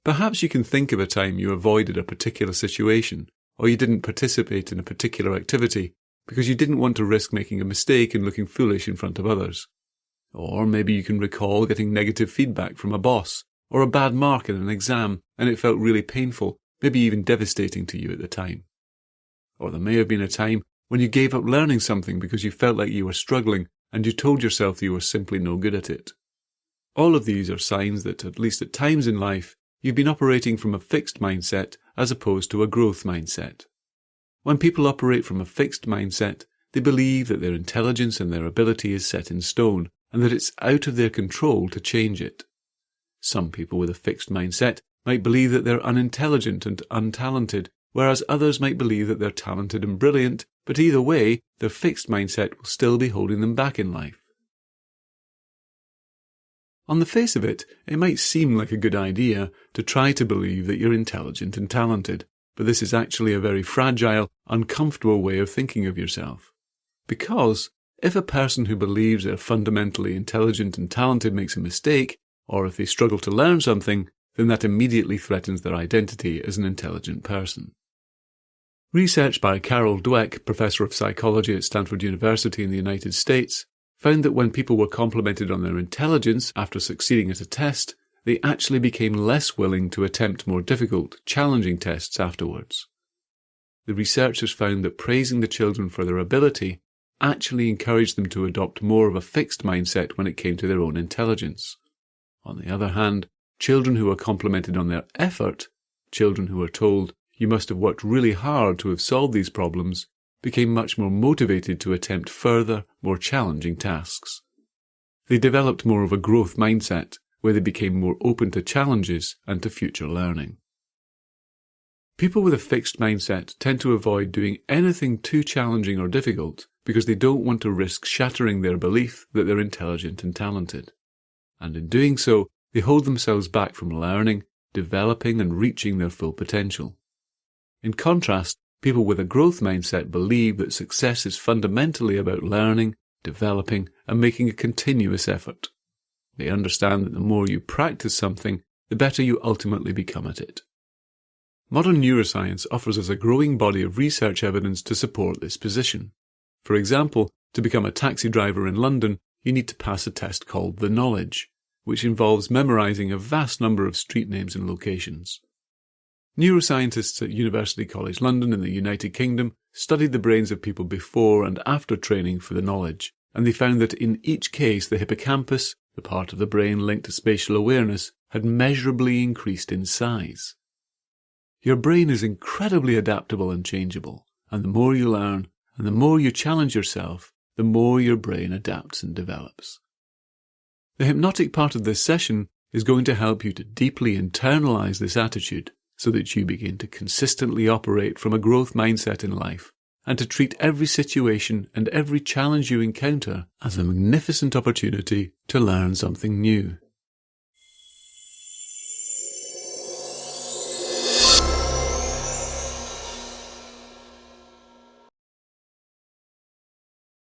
Perhaps you can think of a time you avoided a particular situation, or you didn't participate in a particular activity because you didn't want to risk making a mistake and looking foolish in front of others. Or maybe you can recall getting negative feedback from a boss, or a bad mark in an exam, and it felt really painful, maybe even devastating to you at the time. Or there may have been a time when you gave up learning something because you felt like you were struggling and you told yourself you were simply no good at it. All of these are signs that, at least at times in life, you've been operating from a fixed mindset as opposed to a growth mindset. When people operate from a fixed mindset, they believe that their intelligence and their ability is set in stone and that it's out of their control to change it. Some people with a fixed mindset might believe that they're unintelligent and untalented, whereas others might believe that they're talented and brilliant, but either way, their fixed mindset will still be holding them back in life. On the face of it, it might seem like a good idea to try to believe that you're intelligent and talented, but this is actually a very fragile, uncomfortable way of thinking of yourself. Because if a person who believes they're fundamentally intelligent and talented makes a mistake, or if they struggle to learn something, then that immediately threatens their identity as an intelligent person. Research by Carol Dweck, professor of psychology at Stanford University in the United States, found that when people were complimented on their intelligence after succeeding at a test, they actually became less willing to attempt more difficult, challenging tests afterwards. The researchers found that praising the children for their ability actually encouraged them to adopt more of a fixed mindset when it came to their own intelligence. On the other hand, children who are complimented on their effort, children who are told, "You must have worked really hard to have solved these problems," became much more motivated to attempt further, more challenging tasks. They developed more of a growth mindset, where they became more open to challenges and to future learning. People with a fixed mindset tend to avoid doing anything too challenging or difficult because they don't want to risk shattering their belief that they're intelligent and talented. And in doing so, they hold themselves back from learning, developing and reaching their full potential. In contrast, people with a growth mindset believe that success is fundamentally about learning, developing, and making a continuous effort. They understand that the more you practice something, the better you ultimately become at it. Modern neuroscience offers us a growing body of research evidence to support this position. For example, to become a taxi driver in London, you need to pass a test called the Knowledge, which involves memorizing a vast number of street names and locations. Neuroscientists at University College London in the United Kingdom studied the brains of people before and after training for the Knowledge, and they found that in each case the hippocampus, the part of the brain linked to spatial awareness, had measurably increased in size. Your brain is incredibly adaptable and changeable, and the more you learn, and the more you challenge yourself, the more your brain adapts and develops. The hypnotic part of this session is going to help you to deeply internalize this attitude so that you begin to consistently operate from a growth mindset in life and to treat every situation and every challenge you encounter as a magnificent opportunity to learn something new.